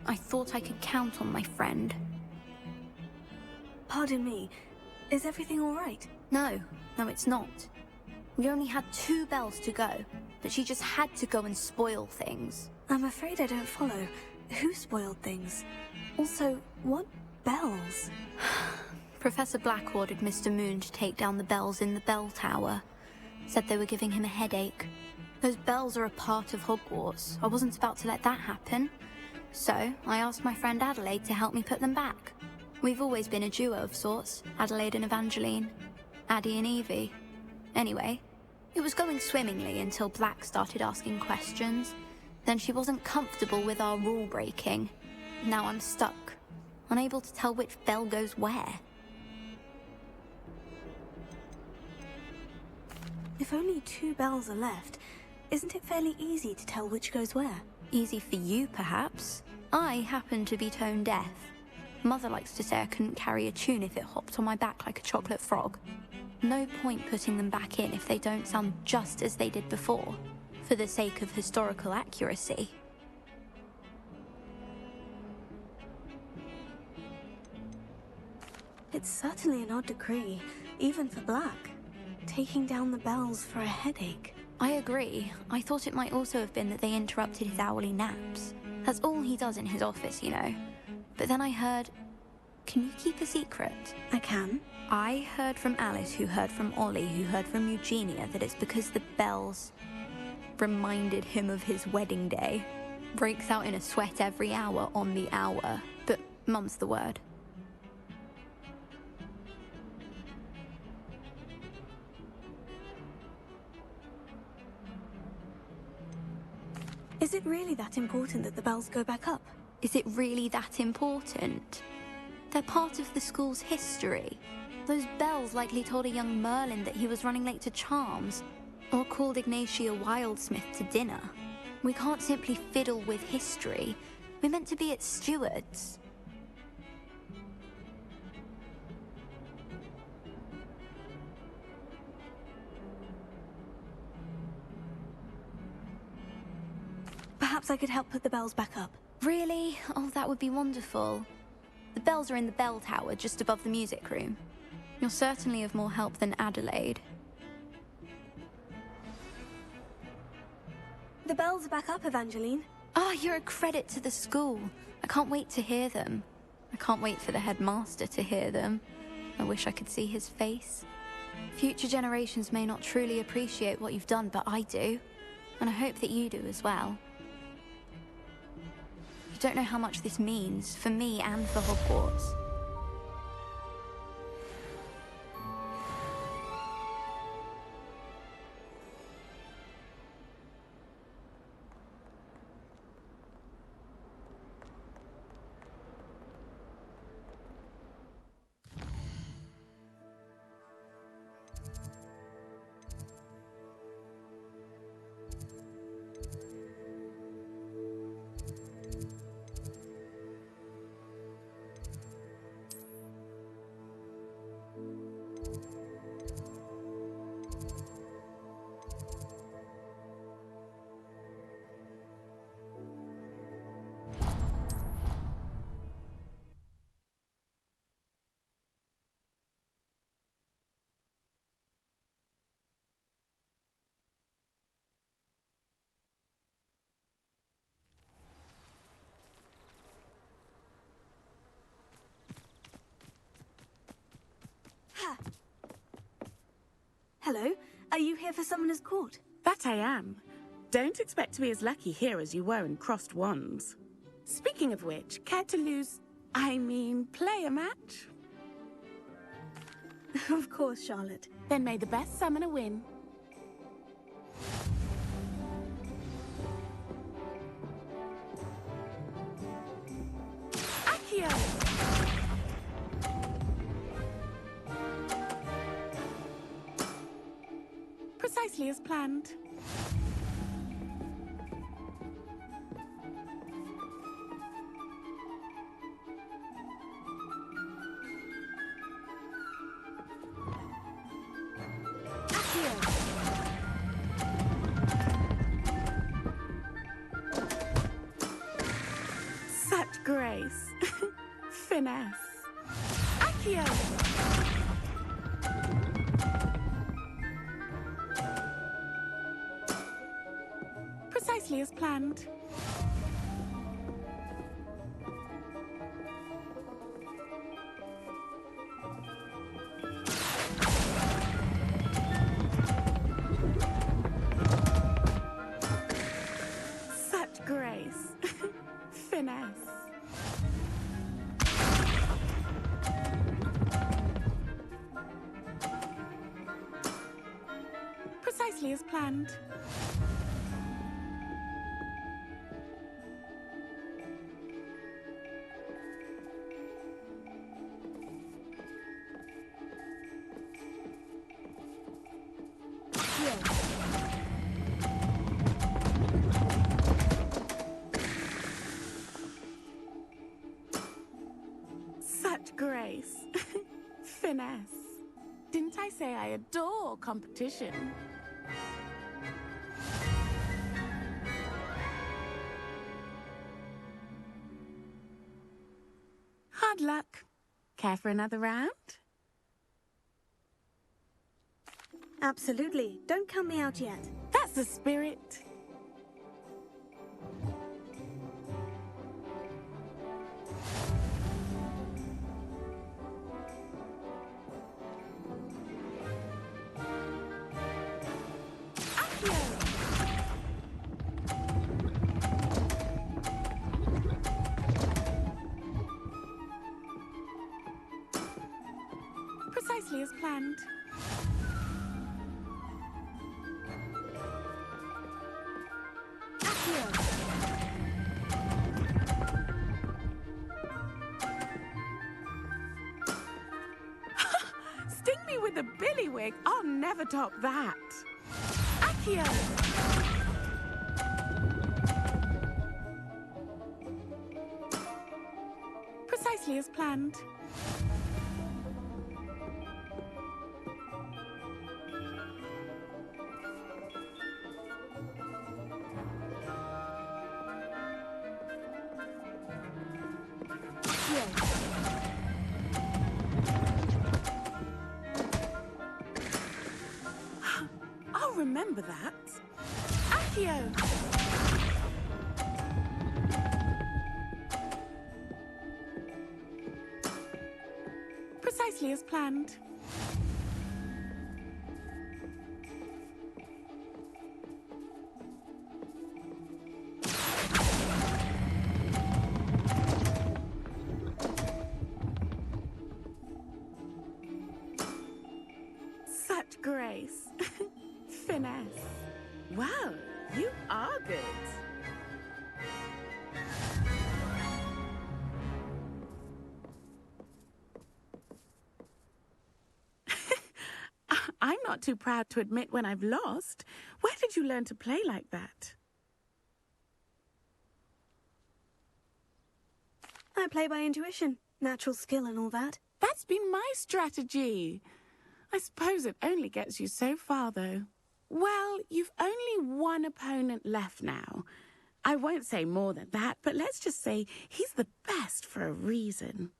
I thought I could count on my friend. Pardon me, is everything all right? No, it's not. We only had 2 bells to go, but she just had to go and spoil things. I'm afraid I don't follow. Who spoiled things? Also, what bells? Professor Black ordered Mr. Moon to take down the bells in the bell tower. Said they were giving him a headache. Those bells are a part of Hogwarts. I wasn't about to let that happen. So, I asked my friend Adelaide to help me put them back. We've always been a duo of sorts, Adelaide and Evangeline. Addie and Evie. Anyway, it was going swimmingly until Black started asking questions. Then she wasn't comfortable with our rule breaking. Now I'm stuck, unable to tell which bell goes where. If only 2 bells are left, isn't it fairly easy to tell which goes where? Easy for you, perhaps. I happen to be tone deaf. Mother likes to say I couldn't carry a tune if it hopped on my back like a chocolate frog. No point putting them back in if they don't sound just as they did before, for the sake of historical accuracy. It's certainly an odd decree, even for Black. Taking down the bells for a headache. I agree. I thought it might also have been that they interrupted his hourly naps. That's all he does in his office, you know. But then I heard... Can you keep a secret? I can. I heard from Alice, who heard from Ollie, who heard from Eugenia, that it's because the bells reminded him of his wedding day. Breaks out in a sweat every hour on the hour. But mum's the word. Is it really that important that the bells go back up? Is it really that important? They're part of the school's history. Those bells likely told a young Merlin that he was running late to Charms, or called Ignatia Wildsmith to dinner. We can't simply fiddle with history. We're meant to be its stewards. Perhaps I could help put the bells back up. Really? Oh, that would be wonderful. The bells are in the bell tower just above the music room. You're certainly of more help than Adelaide. The bells are back up, Evangeline. Ah, you're a credit to the school. I can't wait to hear them. I can't wait for the headmaster to hear them. I wish I could see his face. Future generations may not truly appreciate what you've done, but I do. And I hope that you do as well. You don't know how much this means, for me and for Hogwarts. Hello, are you here for Summoner's Court? That I am. Don't expect to be as lucky here as you were in Crossed Wands. Speaking of which, care to play a match? Of course, Charlotte. Then may the best summoner win. Accio! Precisely as planned. Such Accio! Precisely as planned. Such grace. Finesse. Precisely as planned. Such grace. Finesse. Didn't I say I adore competition? Hard luck. Care for another round? Absolutely. Don't count me out yet. That's the spirit. Precisely as planned. Sting me with a billywig. I'll never top that. Accio! Precisely as planned. I'll remember that. Accio! Precisely as planned. Such grace. Finesse. Wow, you are good. I'm not too proud to admit when I've lost. Where did you learn to play like that? I play by intuition, natural skill and all that. That's been my strategy. I suppose it only gets you so far, though. Well, you've only one opponent left now. I won't say more than that, but let's just say he's the best for a reason.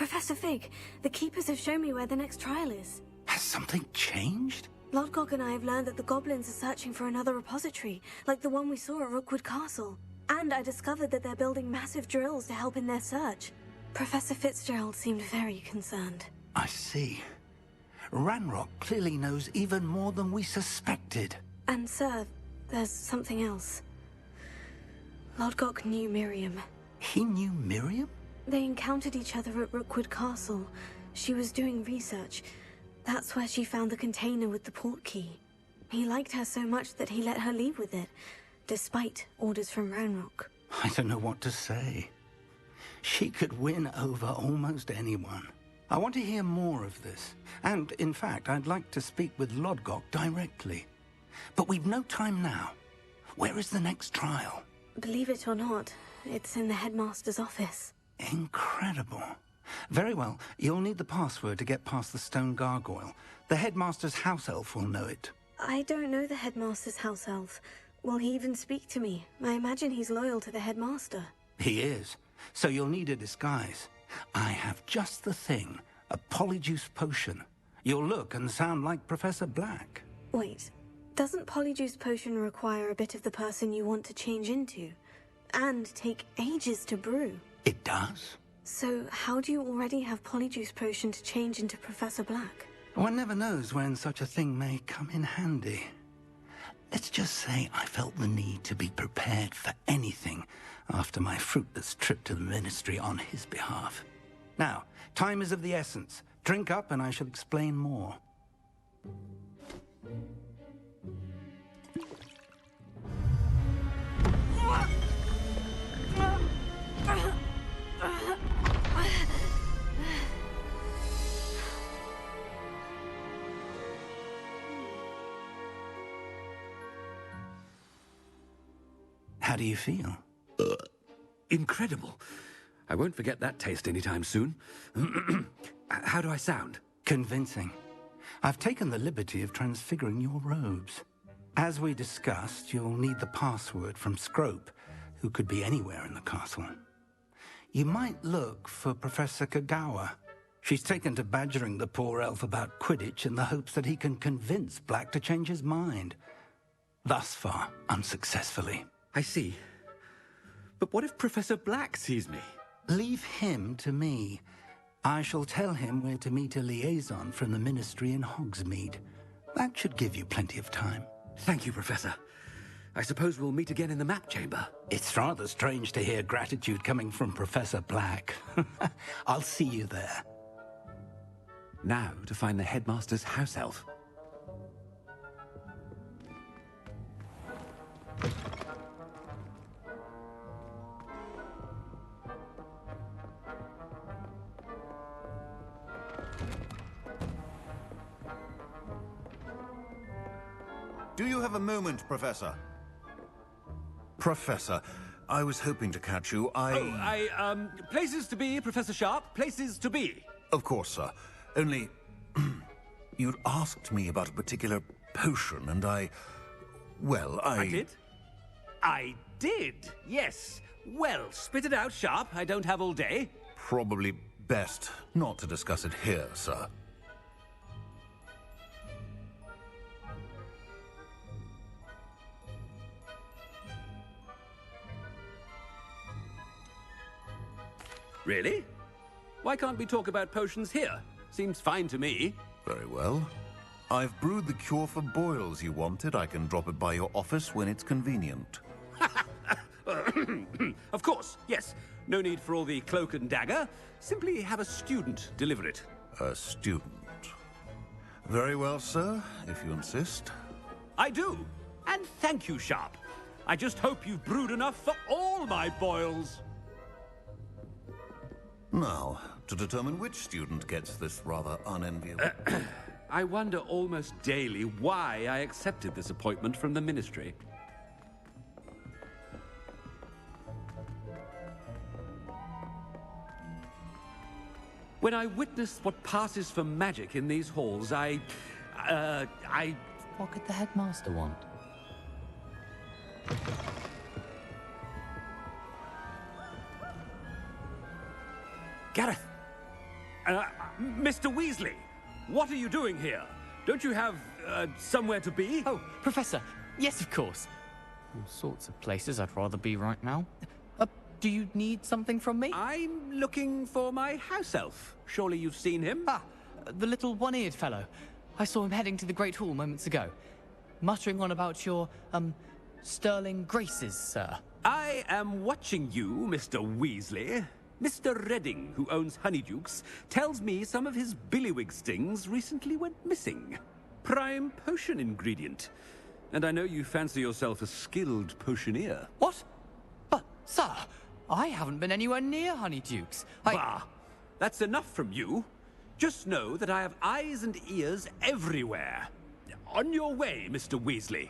Professor Fig, the Keepers have shown me where the next trial is. Has something changed? Lodgok and I have learned that the goblins are searching for another repository, like the one we saw at Rookwood Castle. And I discovered that they're building massive drills to help in their search. Professor Fitzgerald seemed very concerned. I see. Ranrock clearly knows even more than we suspected. And sir, there's something else. Lodgok knew Miriam. He knew Miriam? They encountered each other at Rookwood Castle. She was doing research. That's where she found the container with the port key. He liked her so much that he let her leave with it, despite orders from Ranrock. I don't know what to say. She could win over almost anyone. I want to hear more of this. And, in fact, I'd like to speak with Lodgok directly. But we've no time now. Where is the next trial? Believe it or not, it's in the headmaster's office. Incredible. Very well. You'll need the password to get past the stone gargoyle. The headmaster's house elf will know it. I don't know the headmaster's house elf. Will he even speak to me? I imagine he's loyal to the headmaster. He is. So you'll need a disguise. I have just the thing. A polyjuice potion. You'll look and sound like Professor Black. Wait, doesn't polyjuice potion require a bit of the person you want to change into? And take ages to brew? It does. So how do you already have polyjuice potion to change into Professor Black? One never knows when such a thing may come in handy. Let's just say I felt the need to be prepared for anything after my fruitless trip to the Ministry on his behalf. Now, time is of the essence. Drink up and I shall explain more. How do you feel? Incredible. I won't forget that taste anytime soon. How do I sound? Convincing. I've taken the liberty of transfiguring your robes. As we discussed, you'll need the password from Scrope, who could be anywhere in the castle. You might look for Professor Kagawa. She's taken to badgering the poor elf about Quidditch in the hopes that he can convince Black to change his mind. Thus far, unsuccessfully. I see. But what if Professor Black sees me? Leave him to me. I shall tell him where to meet a liaison from the Ministry in Hogsmeade. That should give you plenty of time. Thank you, Professor. I suppose we'll meet again in the map chamber. It's rather strange to hear gratitude coming from Professor Black. I'll see you there. Now to find the headmaster's house elf. Do you have a moment, Professor? Professor, I was hoping to catch you. Places to be, Professor Sharp. Places to be. Of course, sir. Only, you'd asked me about a particular potion, and I did? I did, yes. Well, spit it out, Sharp. I don't have all day. Probably best not to discuss it here, sir. Really? Why can't we talk about potions here? Seems fine to me. Very well. I've brewed the cure for boils you wanted. I can drop it by your office when it's convenient. Of course, yes. No need for all the cloak and dagger. Simply have a student deliver it. A student. Very well, sir, if you insist. I do. And thank you, Sharp. I just hope you've brewed enough for all my boils. Now, to determine which student gets this rather unenviable... I wonder almost daily why I accepted this appointment from the Ministry. When I witness what passes for magic in these halls, I... What could the headmaster want? Gareth! Mr. Weasley, what are you doing here? Don't you have, somewhere to be? Oh, Professor. Yes, of course. All sorts of places I'd rather be right now. Do you need something from me? I'm looking for my house elf. Surely you've seen him? Ah, the little one-eared fellow. I saw him heading to the Great Hall moments ago, muttering on about your, sterling graces, sir. I am watching you, Mr. Weasley. Mr. Redding, who owns Honeydukes, tells me some of his billywig stings recently went missing. Prime potion ingredient. And I know you fancy yourself a skilled potioneer. What? But, sir, I haven't been anywhere near Honeydukes. Bah! That's enough from you. Just know that I have eyes and ears everywhere. On your way, Mr. Weasley.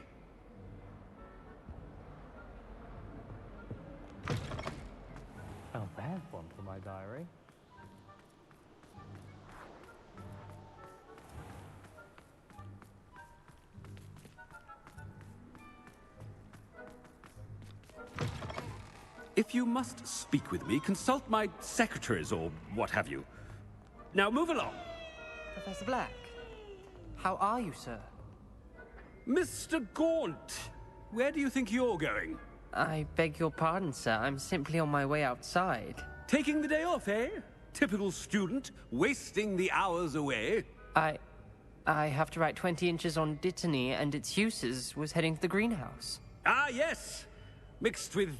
Oh, there's one for my diary. If you must speak with me, consult my secretaries or what have you. Now move along. Professor Black, how are you, sir? Mr. Gaunt, where do you think you're going? I beg your pardon, sir. I'm simply on my way outside. Taking the day off, eh? Typical student, wasting the hours away. I have to write 20 inches on Dittany and its uses. Was heading to the greenhouse. Ah, yes. Mixed with,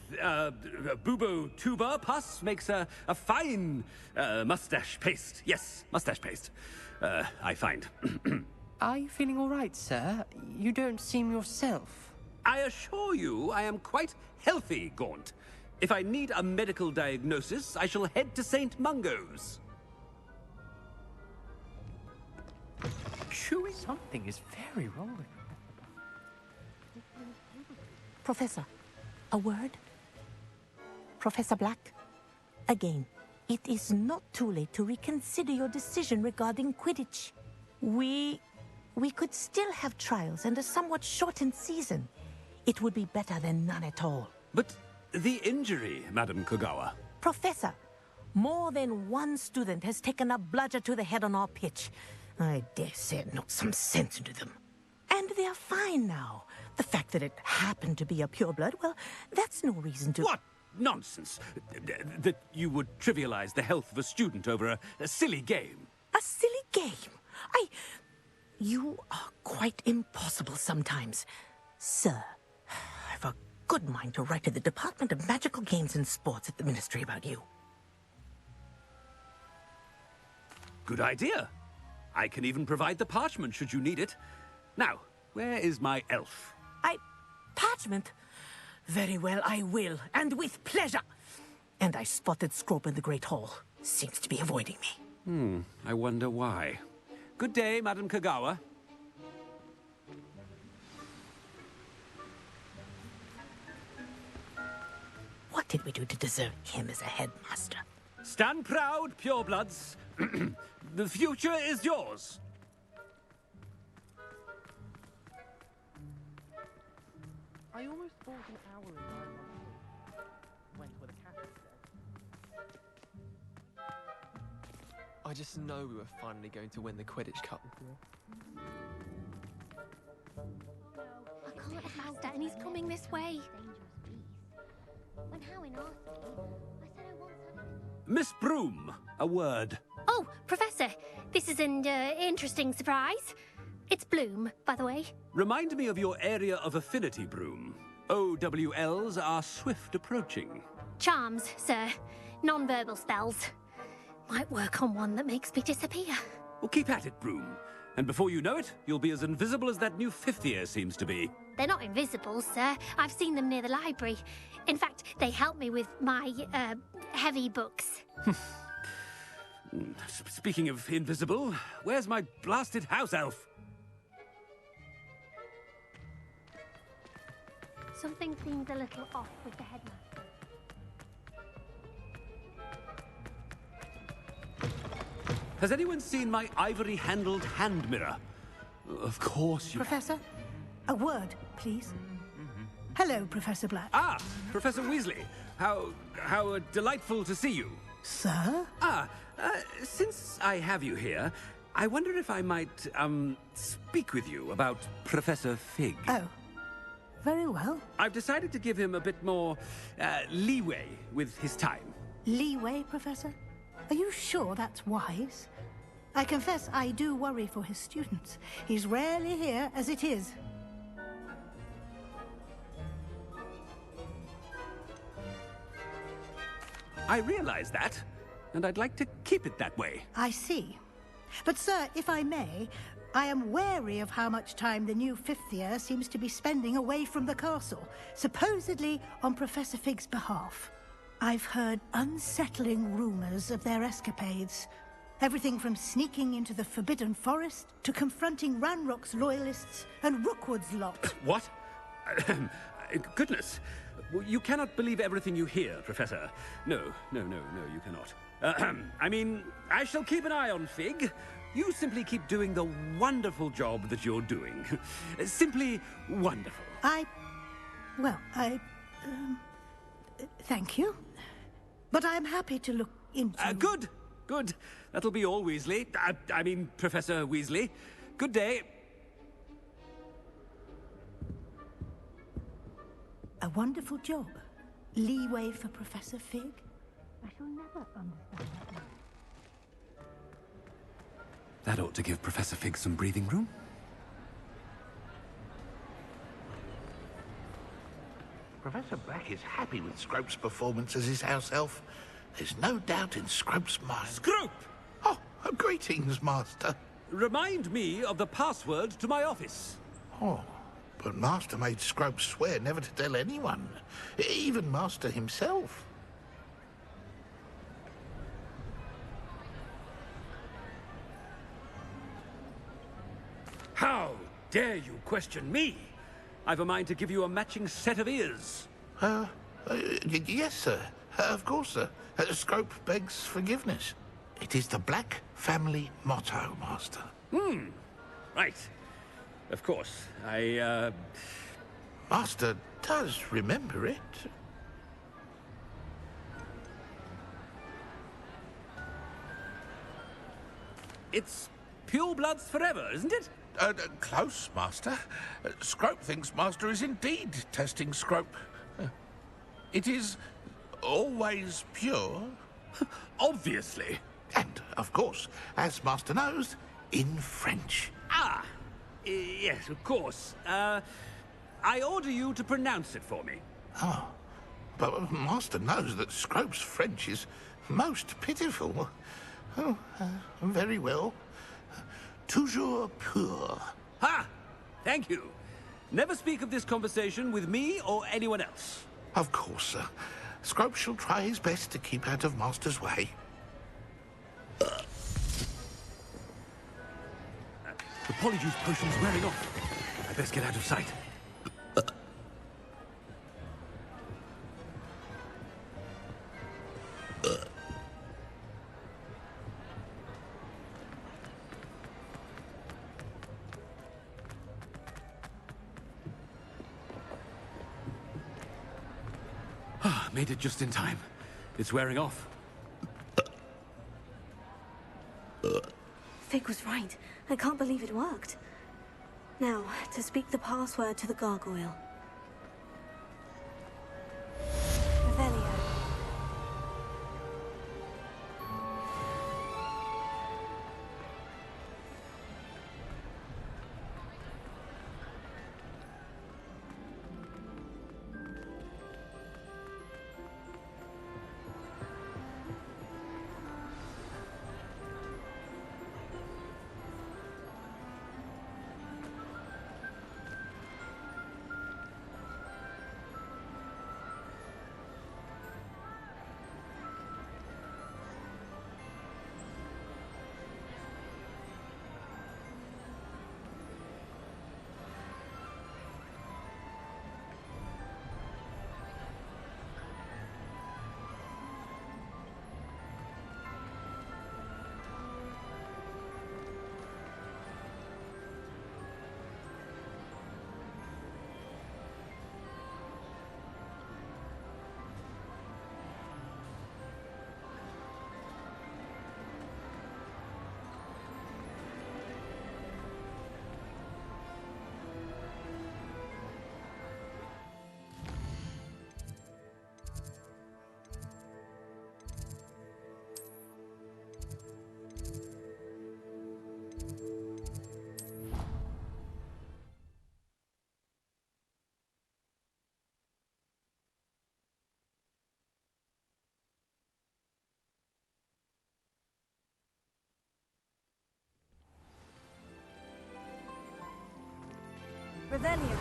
bubo tuber pus makes a fine, mustache paste. Yes, mustache paste. I find. Are you feeling all right, sir? You don't seem yourself. I assure you I am quite healthy, Gaunt. If I need a medical diagnosis, I shall head to St. Mungo's. Chewing? Something is very wrong with you. Professor, a word? Professor Black, again, it is not too late to reconsider your decision regarding Quidditch. We could still have trials and a somewhat shortened season. It would be better than none at all. But the injury, Madam Kogawa. Professor, more than one student has taken a bludger to the head on our pitch. I dare say it knocked some sense into them. And they are fine now. The fact that it happened to be a pureblood, well, that's no reason to... What nonsense! That you would trivialize the health of a student over a silly game. A silly game? You are quite impossible sometimes. Sir, I've a good mind to write to the Department of Magical Games and Sports at the Ministry about you. Good idea. I can even provide the parchment should you need it. Now, where is my elf? Parchment? Very well, I will, and with pleasure. And I spotted Scrope in the Great Hall. Seems to be avoiding me. I wonder why. Good day, Madam Kogawa. What did we do to deserve him as a headmaster? Stand proud, purebloods. The future is yours. I almost bought an hour in my went with a cat instead. I just know we were finally going to win the Quidditch Cup. I can't have Master, and he's coming this way. When Howin asked me, I said I want something. Miss Broom, a word. Oh, Professor, this is an interesting surprise. It's Bloom, by the way. Remind me of your area of affinity, Broom. OWLs are swift approaching. Charms, sir. Non-verbal spells. Might work on one that makes me disappear. Well, keep at it, Broom. And before you know it, you'll be as invisible as that new fifth year seems to be. They're not invisible, sir. I've seen them near the library. In fact, they help me with my, heavy books. Speaking of invisible, where's my blasted house elf? Something seems a little off with the headmaster. Has anyone seen my ivory-handled hand mirror? Of course you... Professor, a word, please. Hello, Professor Black. Ah, Professor Weasley. How delightful to see you. Sir? Since I have you here, I wonder if I might, speak with you about Professor Fig. Oh, very well. I've decided to give him a bit more, leeway with his time. Leeway, Professor? Are you sure that's wise? I confess I do worry for his students. He's rarely here as it is. I realize that, and I'd like to keep it that way. I see. But, sir, if I may, I am wary of how much time the new fifth year seems to be spending away from the castle, supposedly on Professor Fig's behalf. I've heard unsettling rumors of their escapades. Everything from sneaking into the Forbidden Forest to confronting Ranrock's loyalists and Rookwood's lot. What? Goodness. You cannot believe everything you hear, Professor. No, you cannot. I mean, I shall keep an eye on Fig. You simply keep doing the wonderful job that you're doing. Simply wonderful. Thank you. But I'm happy to look into... Good. That'll be all, Weasley. I mean, Professor Weasley. Good day. A wonderful job. Leeway for Professor Fig? I shall never understand that. That ought to give Professor Fig some breathing room. Professor Black is happy with Scrope's performance as his house elf. There's no doubt in Scrope's mind. Scrope! Oh, greetings, Master. Remind me of the password to my office. Oh, but Master made Scrope swear never to tell anyone, even Master himself. How dare you question me? I've a mind to give you a matching set of ears. Yes, sir. Of course, sir. Scrope begs forgiveness. It is the Black family motto, Master. Right. Of course. Master does remember it. It's pure bloods forever, isn't it? Close, Master. Scrope thinks Master is indeed testing Scrope. It is always pure. Obviously. And, of course, as Master knows, in French. Yes, of course. I order you to pronounce it for me. Oh, but Master knows that Scrope's French is most pitiful. Oh, very well. Toujours pur. Ha! Thank you. Never speak of this conversation with me or anyone else. Of course, sir. Scrope shall try his best to keep out of Master's way. The Polyjuice potion's wearing off. I best get out of sight. Made it just in time. It's wearing off. Fig was right. I can't believe it worked. Now, to speak the password to the gargoyle. Revelio. Revelio.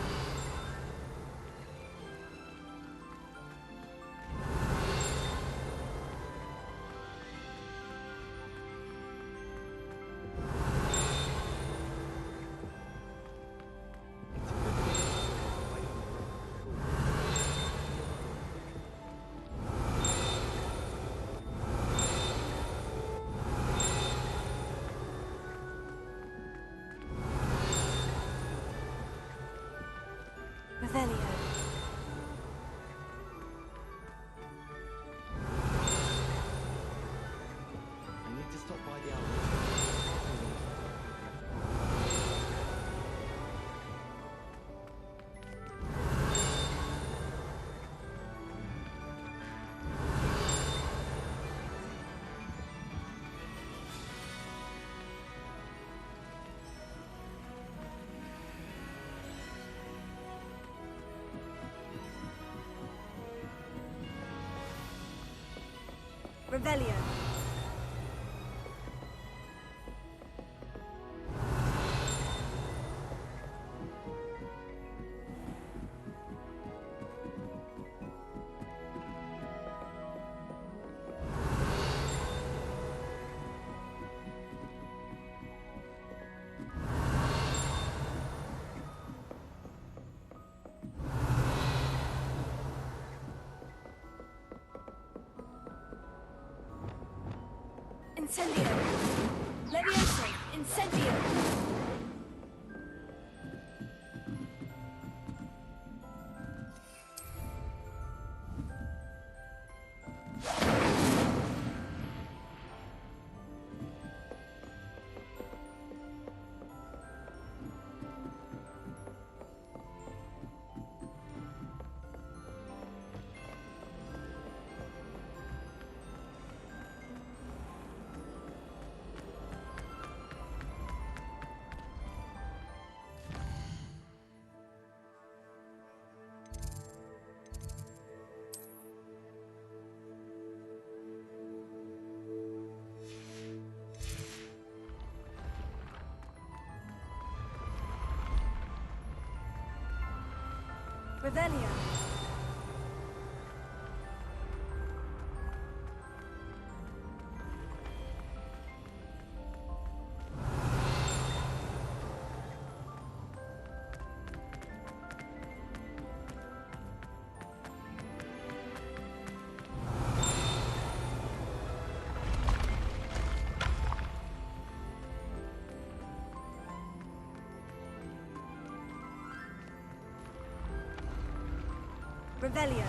Revelio. I need to stop by the outlet. Revelio. Incendio! Levioso! Incendio! Revelio. Revelio.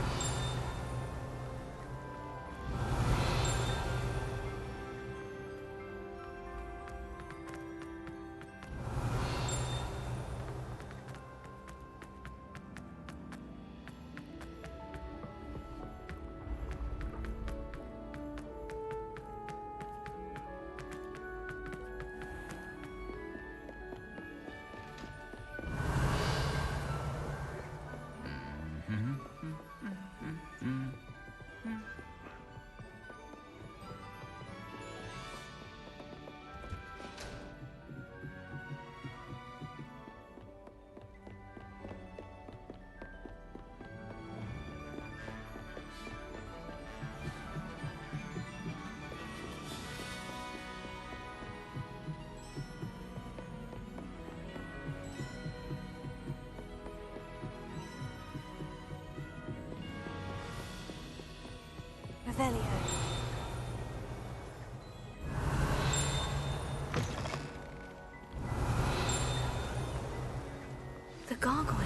Revelio. The gargoyle.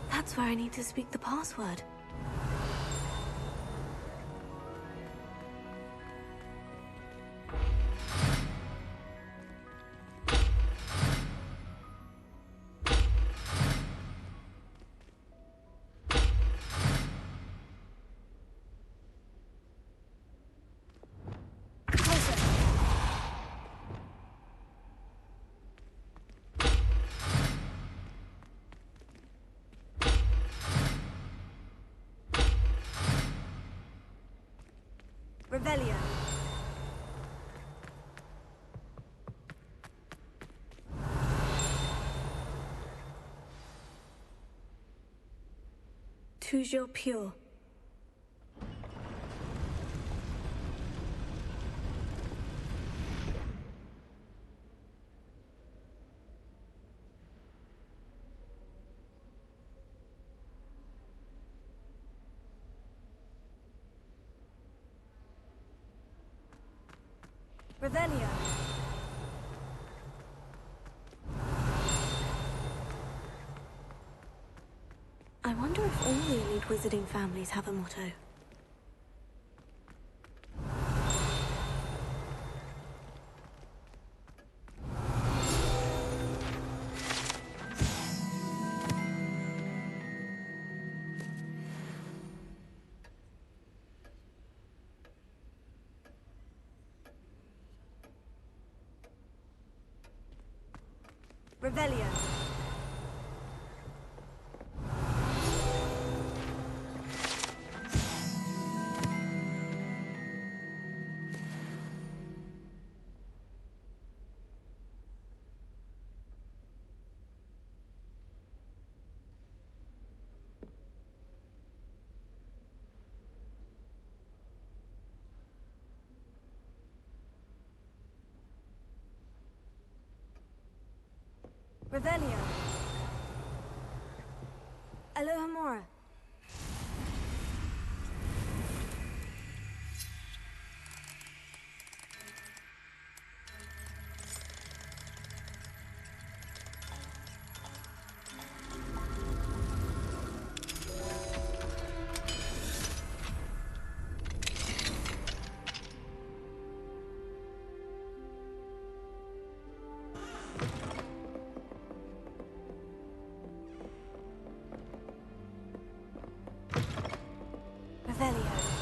That's where I need to speak the password. Revelio. Toujours pure. Revelio. I wonder if all the elite wizarding families have a motto. Revelio. Revelio. Alohomora. Revelio.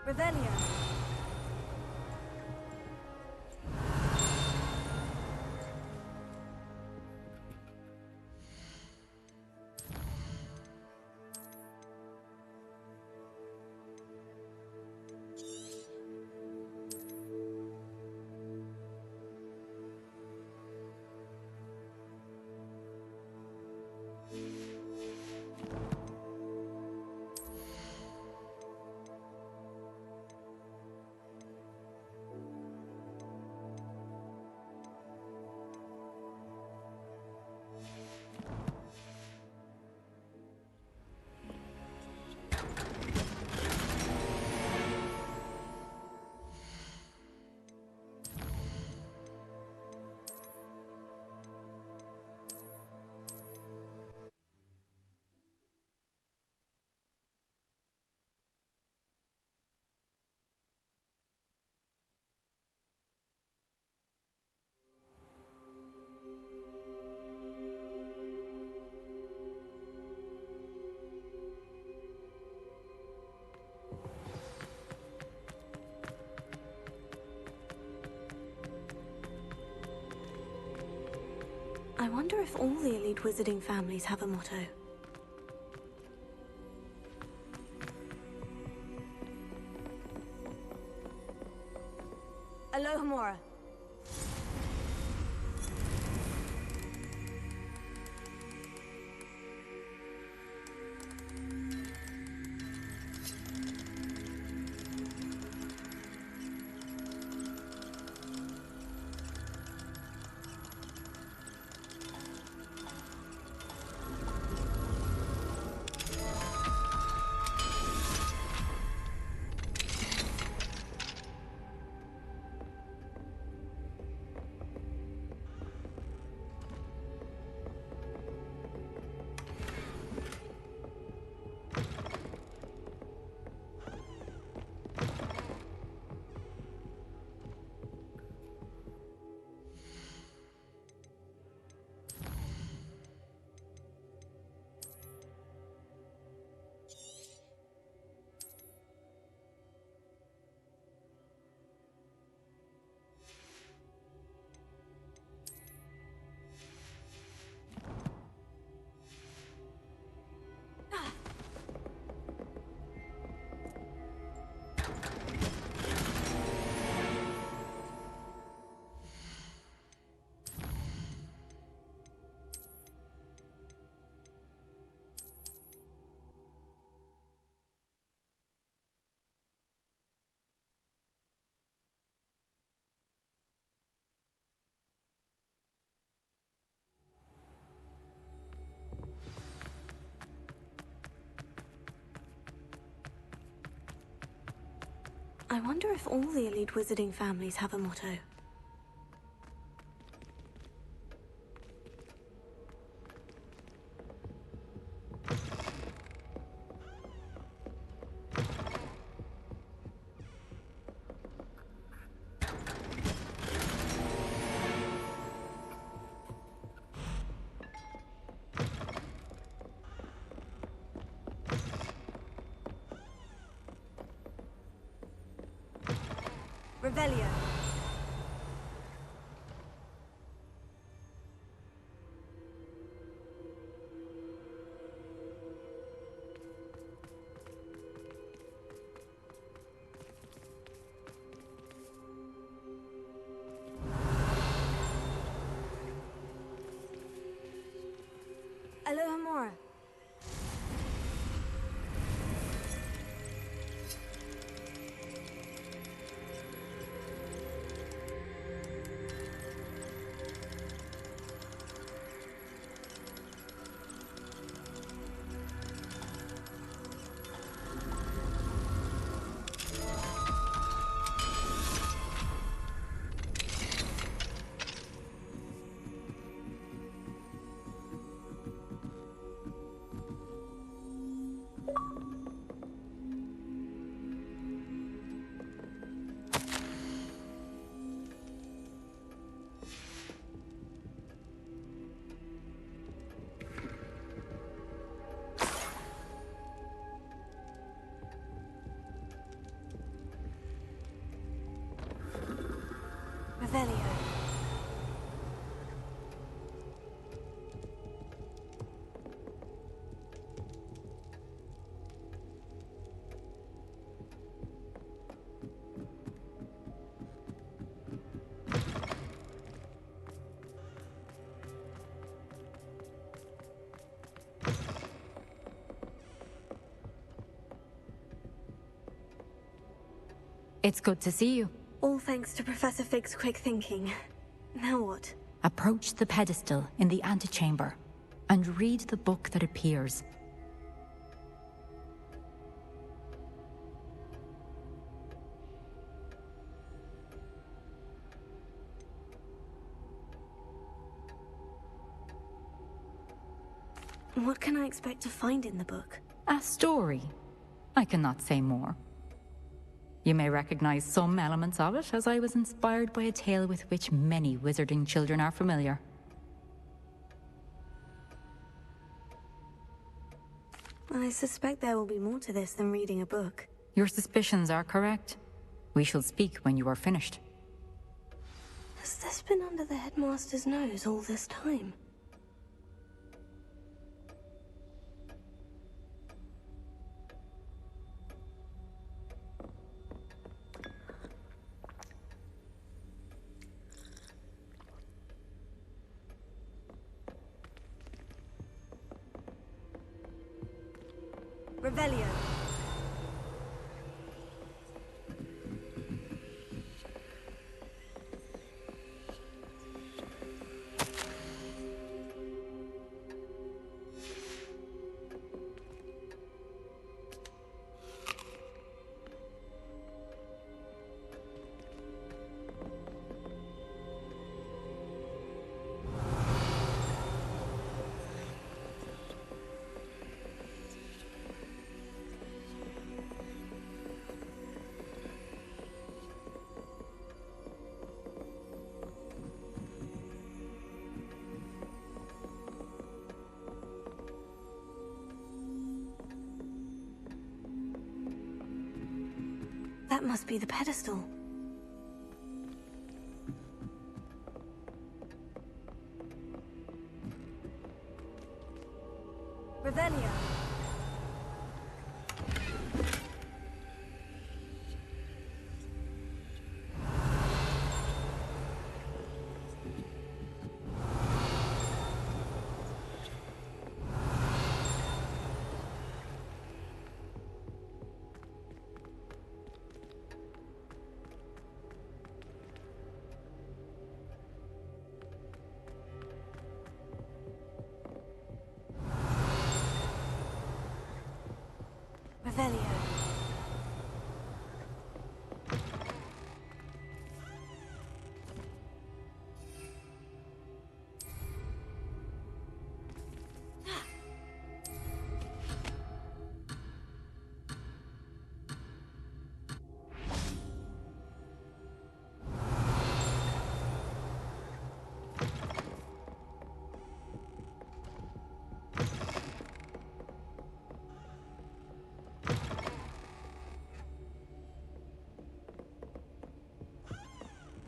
Revelio. I wonder if all the elite wizarding families have a motto. Alohomora. I wonder if all the elite wizarding families have a motto. Revelio. Alohomora. Revelio. It's good to see you. All thanks to Professor Fig's quick thinking. Now what? Approach the pedestal in the antechamber and read the book that appears. What can I expect to find in the book? A story. I cannot say more. You may recognize some elements of it, as I was inspired by a tale with which many wizarding children are familiar. I suspect there will be more to this than reading a book. Your suspicions are correct. We shall speak when you are finished. Has this been under the headmaster's nose all this time? Revelio. That must be the pedestal. Revelio.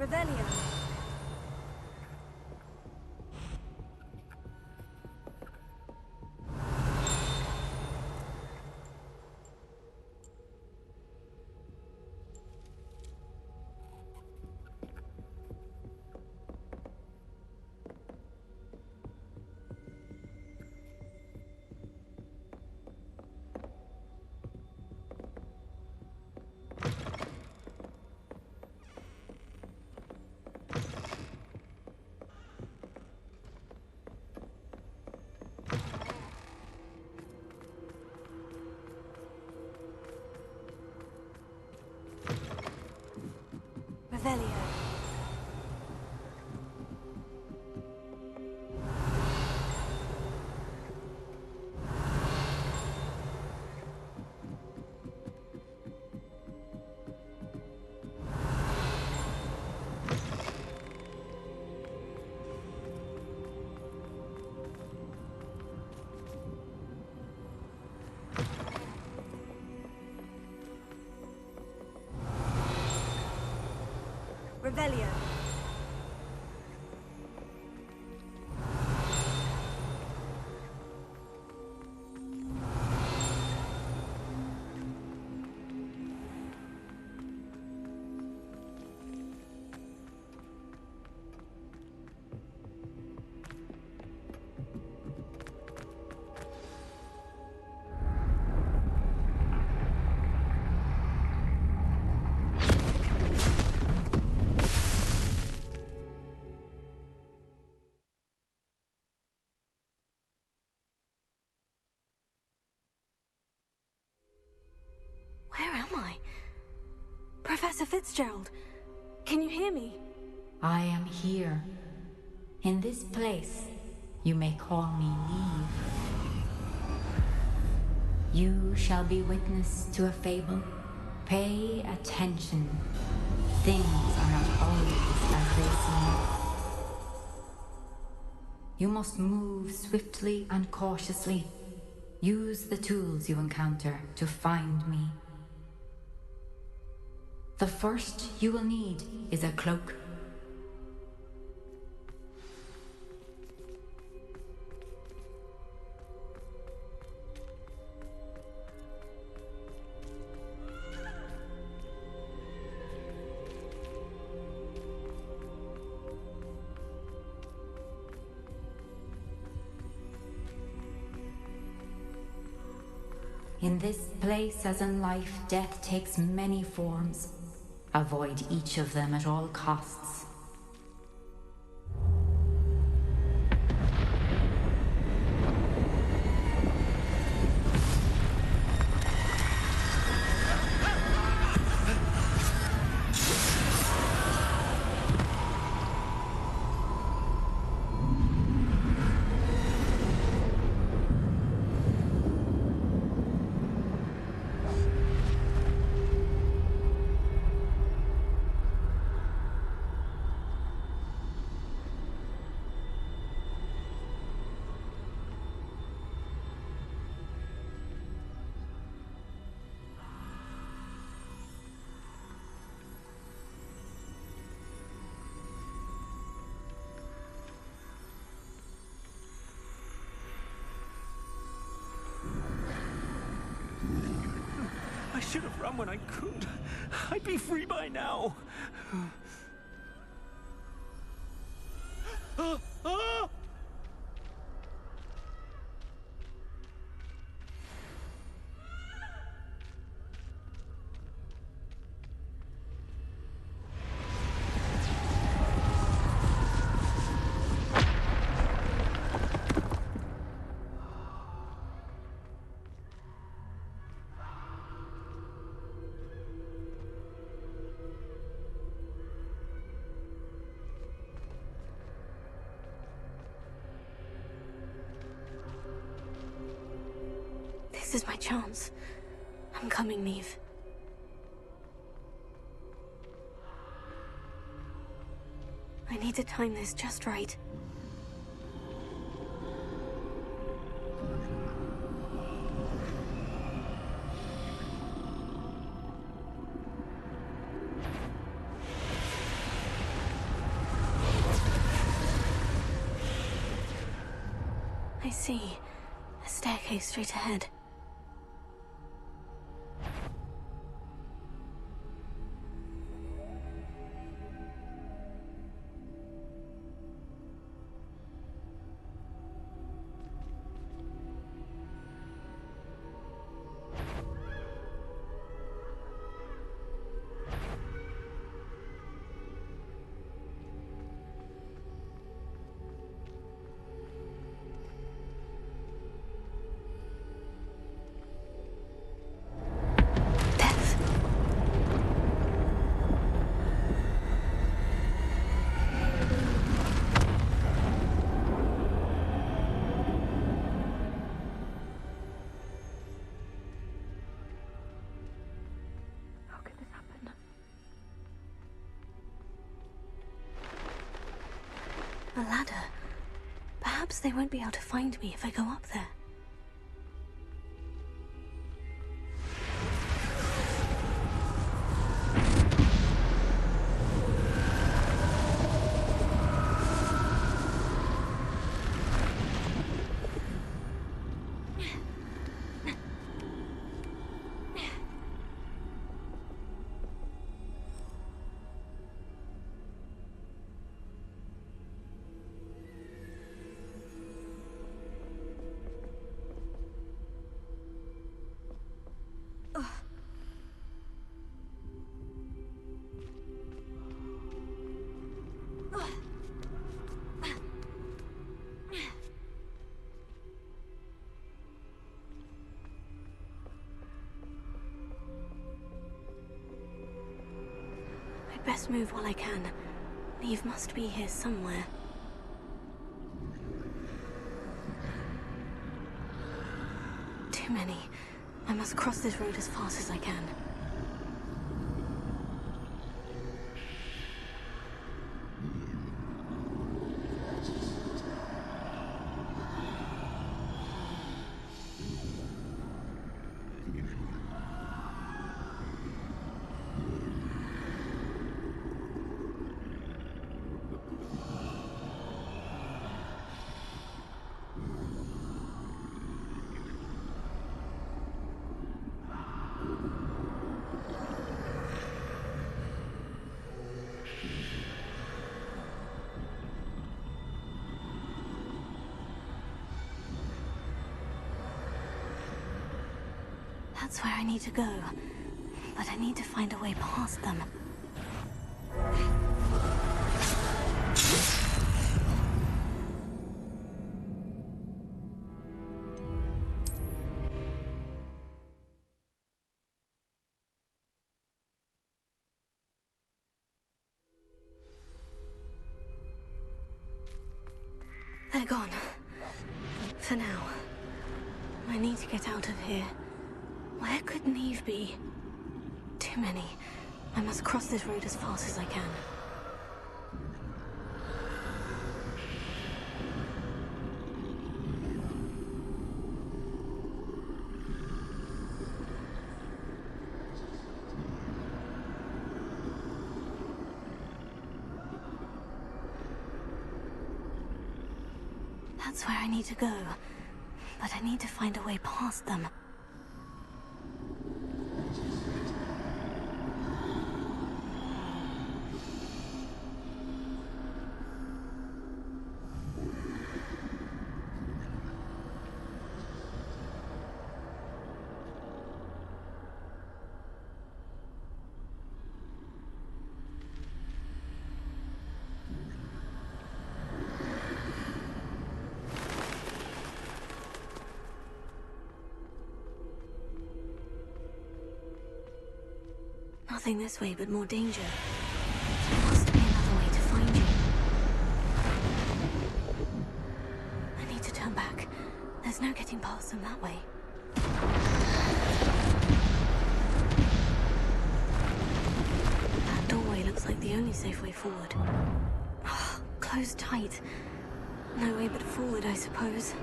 Revelio. Revelio. Revelio. Where am I? Professor Fitzgerald, can you hear me? I am here. In this place, you may call me Neve. You shall be witness to a fable. Pay attention. Things are not always as they seem. You must move swiftly and cautiously. Use the tools you encounter to find me. The first you will need is a cloak. In this place, as in life, death takes many forms. Avoid each of them at all costs. I should have run when I could. I'd be free by now. This is my chance. I'm coming, Neve. I need to time this just right. see. A staircase straight ahead. A ladder. Perhaps they won't be able to find me if I go up there. I'd best move while I can. Neve must be here somewhere. Too many. I must cross this road as fast as I can. That's where I need to go, but I need to find a way past them. They're gone. For now. I need to get out of here. Where could Neve be? Too many. I must cross this road as fast as I can. That's where I need to go, but I need to find a way past them. Nothing this way but more danger. There must be another way to find you. I need to turn back. There's no getting past them that way. That doorway looks like the only safe way forward. Oh, closed tight. No way but forward, I suppose.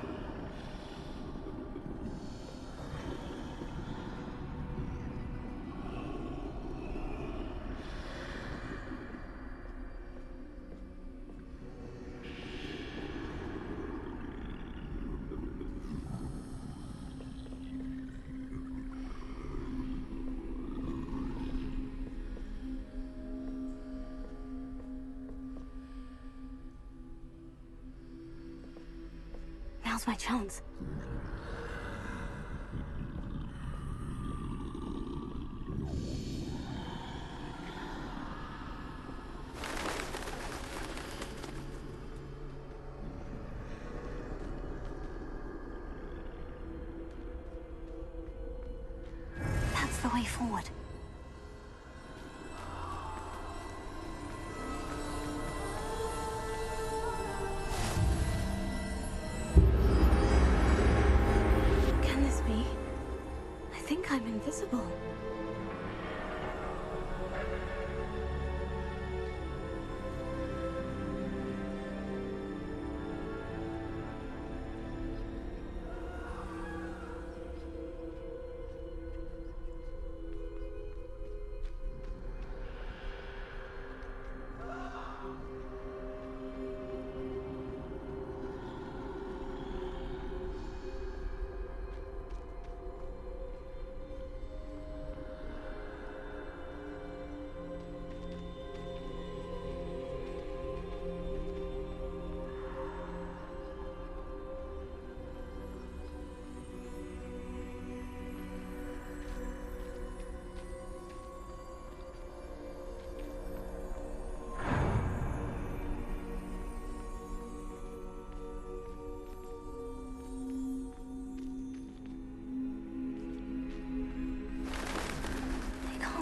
Now's my chance. That's the way forward. Can this be? I think I'm invisible.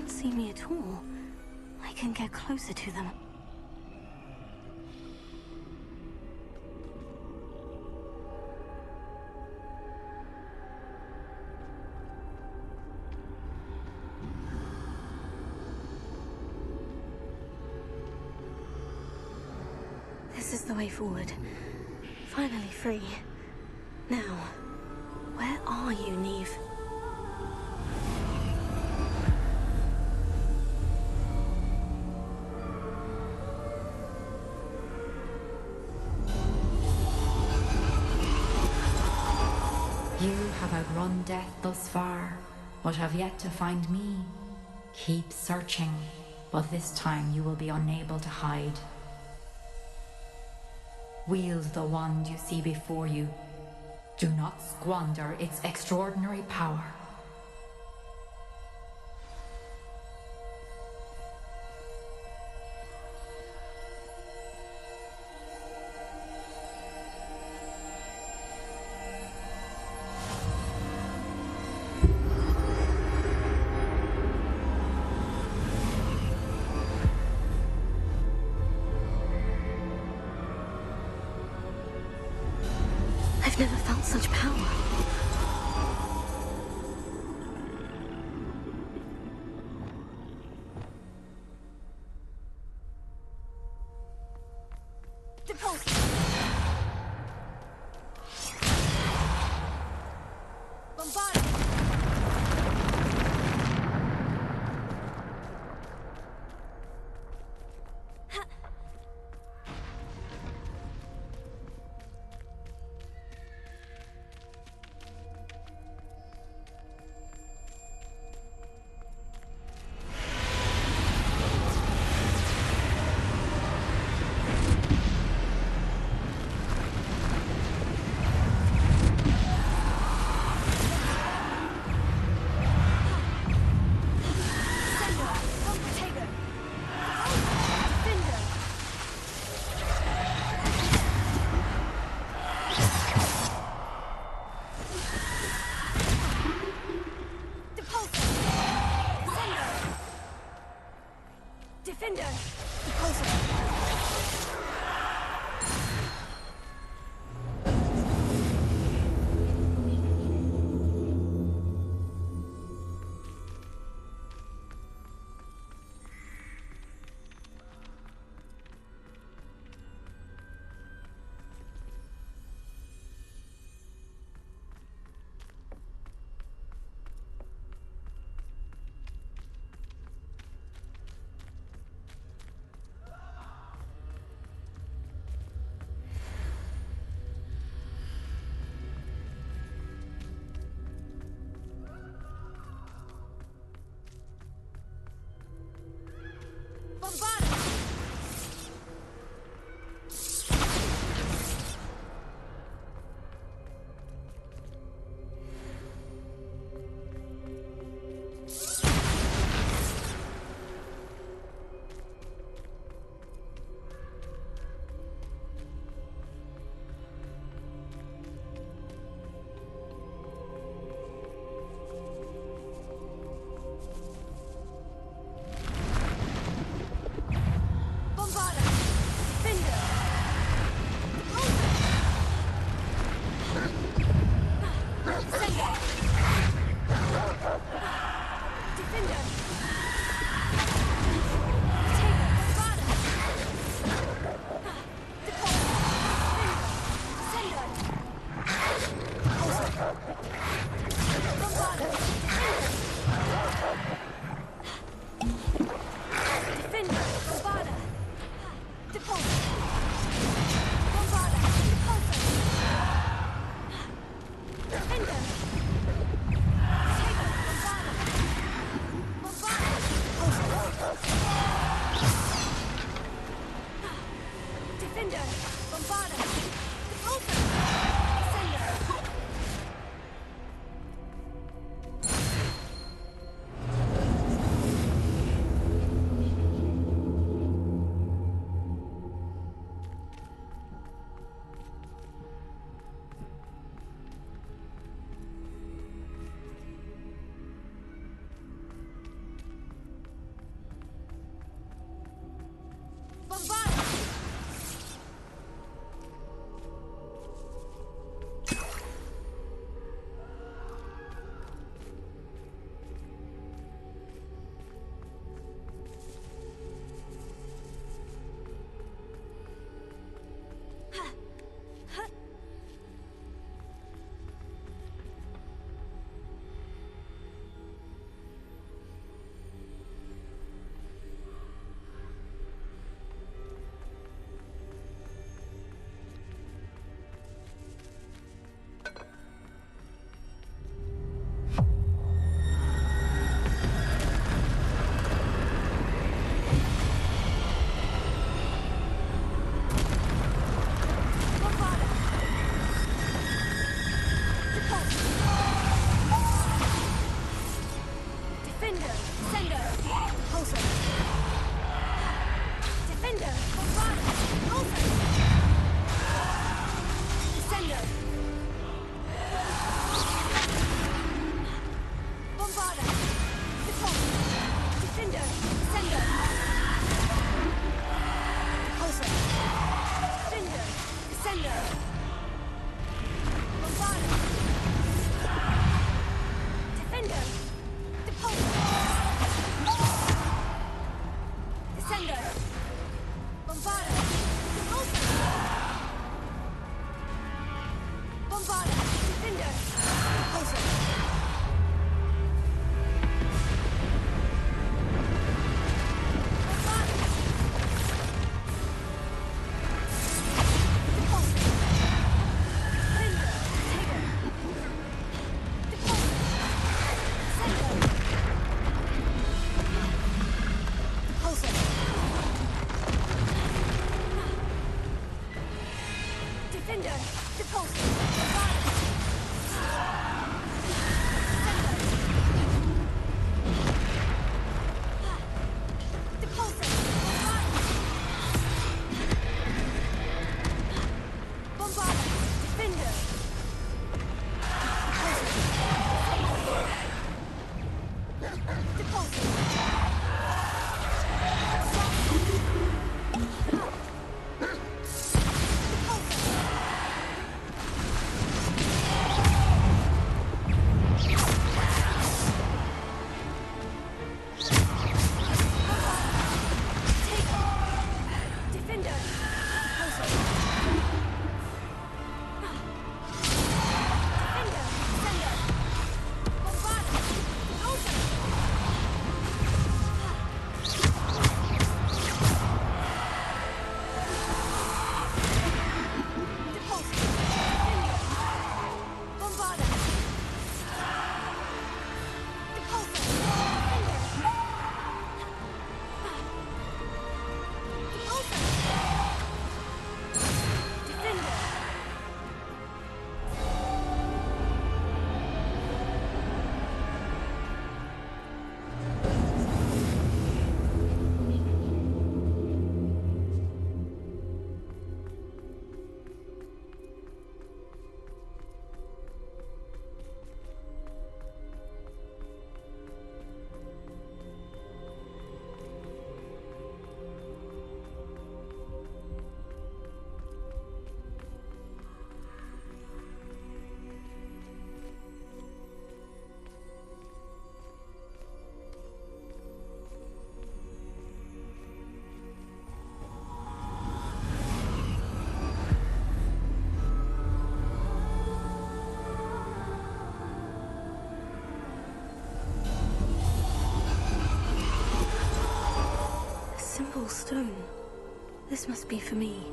See me at all. I can get closer to them. This is the way forward. Finally free. Now, where are you, Neve? You have outrun death thus far, but have yet to find me. Keep searching, but this time you will be unable to hide. Wield the wand you see before you. Do not squander its extraordinary power. I've never felt such power. Stone. This must be for me.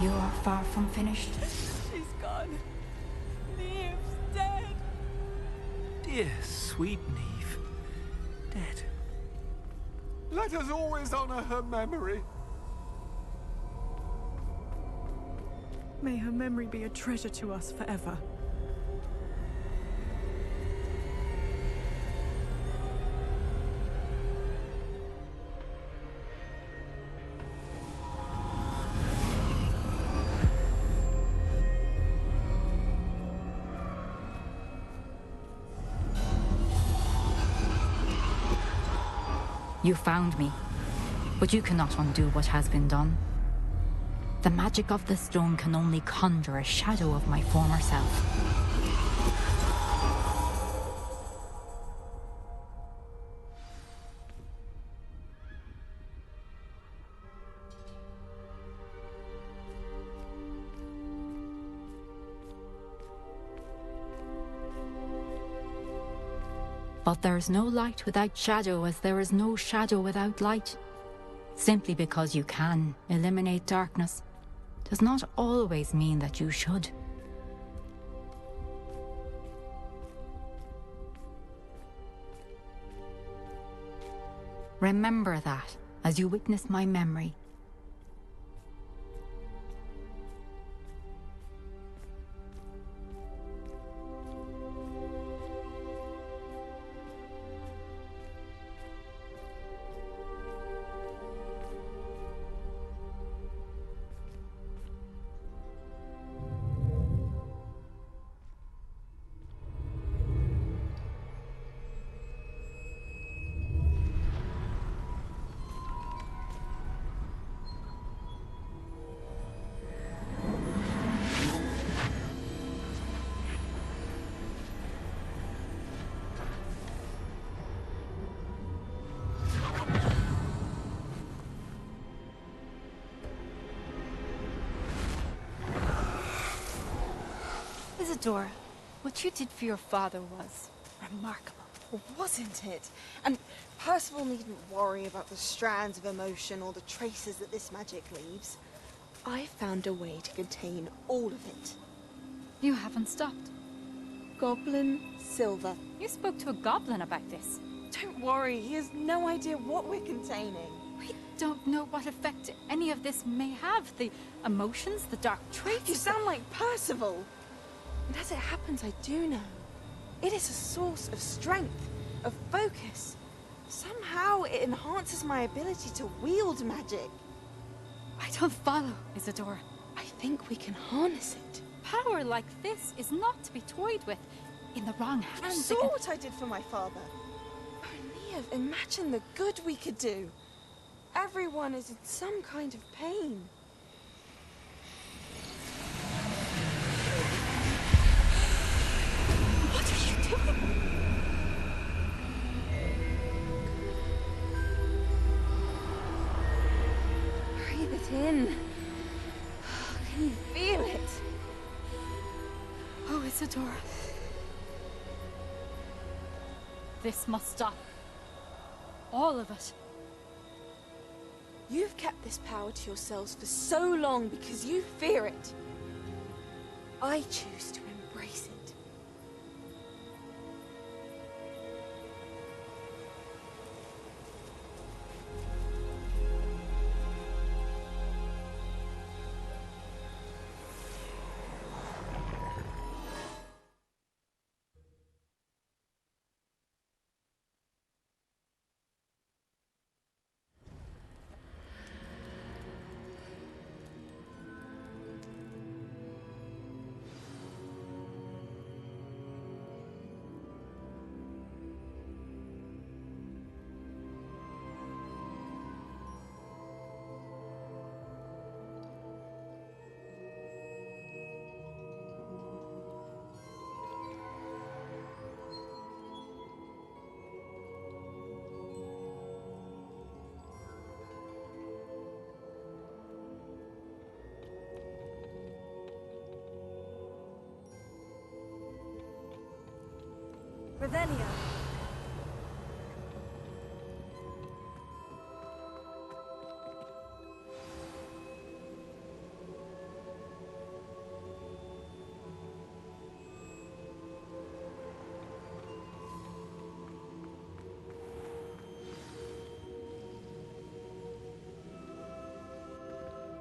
You are far from finished. She's gone. Neve's dead. Dear, sweet Neve. Dead. Let us always honor her memory. May her memory be a treasure to us forever. You found me, but you cannot undo what has been done. The magic of the stone can only conjure a shadow of my former self. But there's no light without shadow, as there is no shadow without light. Simply because you can eliminate darkness does not always mean that you should. Remember that as you witness my memory. Isadora, what you did for your father was remarkable, wasn't it? And Percival needn't worry about the strands of emotion or the traces that this magic leaves. I found a way to contain all of it. You haven't stopped. Goblin Silver. You spoke to a goblin about this. Don't worry, he has no idea what we're containing. We don't know what effect any of this may have. The emotions, the dark traits. You sound like Percival. And as it happens, I do know. It is a source of strength, of focus. Somehow it enhances my ability to wield magic. I don't follow, Isadora. I think we can harness it. Power like this is not to be toyed with. In the wrong hands. You saw what I did for my father. Only imagine the good we could do. Everyone is in some kind of pain. What are you doing? Breathe it in. Can you feel it? Oh, Isadora. This must stop. All of it. You've kept this power to yourselves for so long because you fear it. I choose to embrace it. Revelio.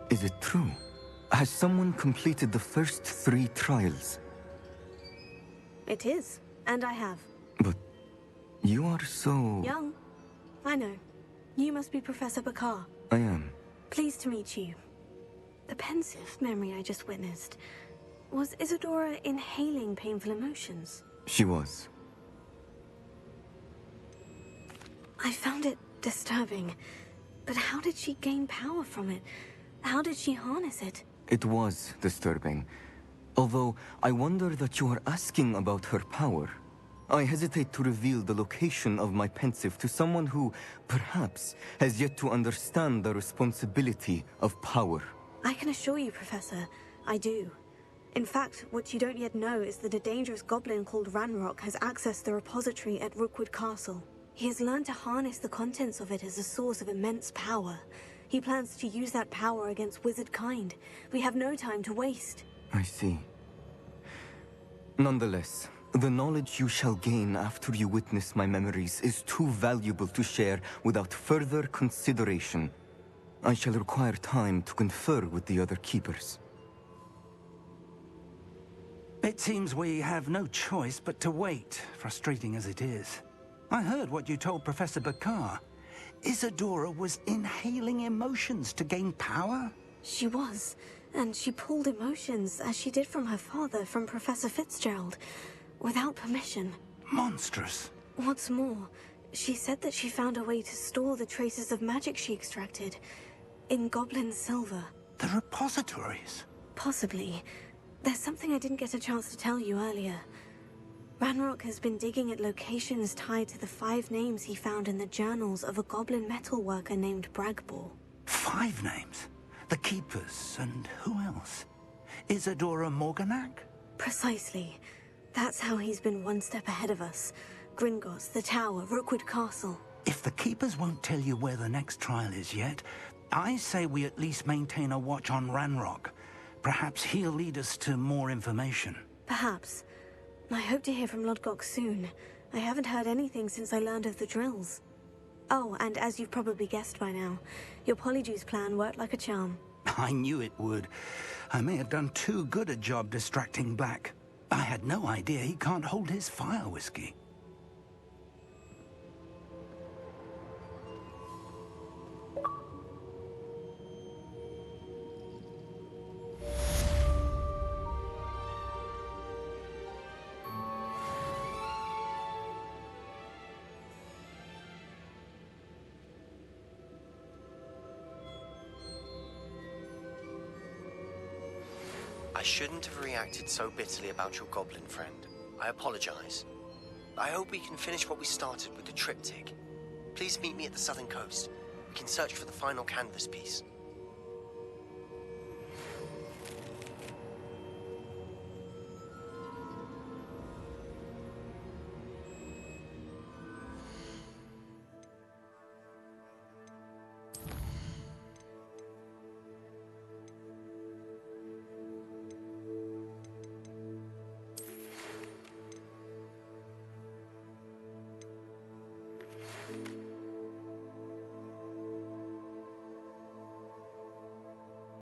Is it true? Has someone completed the first 3 trials? It is, and I have. But you are so... Young. I know. You must be Professor Bakar. I am. Pleased to meet you. The pensive memory I just witnessed. Was Isadora inhaling painful emotions? She was. I found it Disturbing. But how did she gain power from it? How did she harness it? It was disturbing. Although, I wonder that you are asking about her power. I hesitate to reveal the location of my pensive to someone who, perhaps, has yet to understand the responsibility of power. I can assure you, Professor, I do. In fact, what you don't yet know is that a dangerous goblin called Ranrock has accessed the repository at Rookwood Castle. He has learned to harness the contents of it as a source of immense power. He plans to use that power against wizard kind. We have no time to waste. I see. Nonetheless, the knowledge you shall gain after you witness my memories is too valuable to share without further consideration. I shall require time to confer with the other keepers. It seems we have no choice but to wait, frustrating as it is. I heard what you told Professor Bakar. Isadora was inhaling emotions to gain power? She was, and she pulled emotions, as she did from her father, from Professor Fitzgerald, without permission. Monstrous. What's more, she said that she found a way to store the traces of magic she extracted in goblin silver. The repositories? Possibly. There's something I didn't get a chance to tell you earlier. Ranrock has been digging at locations tied to the 5 names he found in the journals of a goblin metalworker named Bragbor. 5 names? The Keepers, and who else? Isadora Morganac? Precisely. That's how he's been one step ahead of us. Gringotts, the Tower, Rookwood Castle. If the Keepers won't tell you where the next trial is yet, I say we at least maintain a watch on Ranrock. Perhaps he'll lead us to more information. Perhaps. I hope to hear from Lodgok soon. I haven't heard anything since I learned of the drills. Oh, and as you've probably guessed by now, your Polyjuice plan worked like a charm. I knew it would. I may have done too good a job distracting Black. I had no idea he can't hold his fire whiskey. I shouldn't have reacted so bitterly about your goblin friend. I apologize. I hope we can finish what we started with the triptych. Please meet me at the southern coast. We can search for the final canvas piece.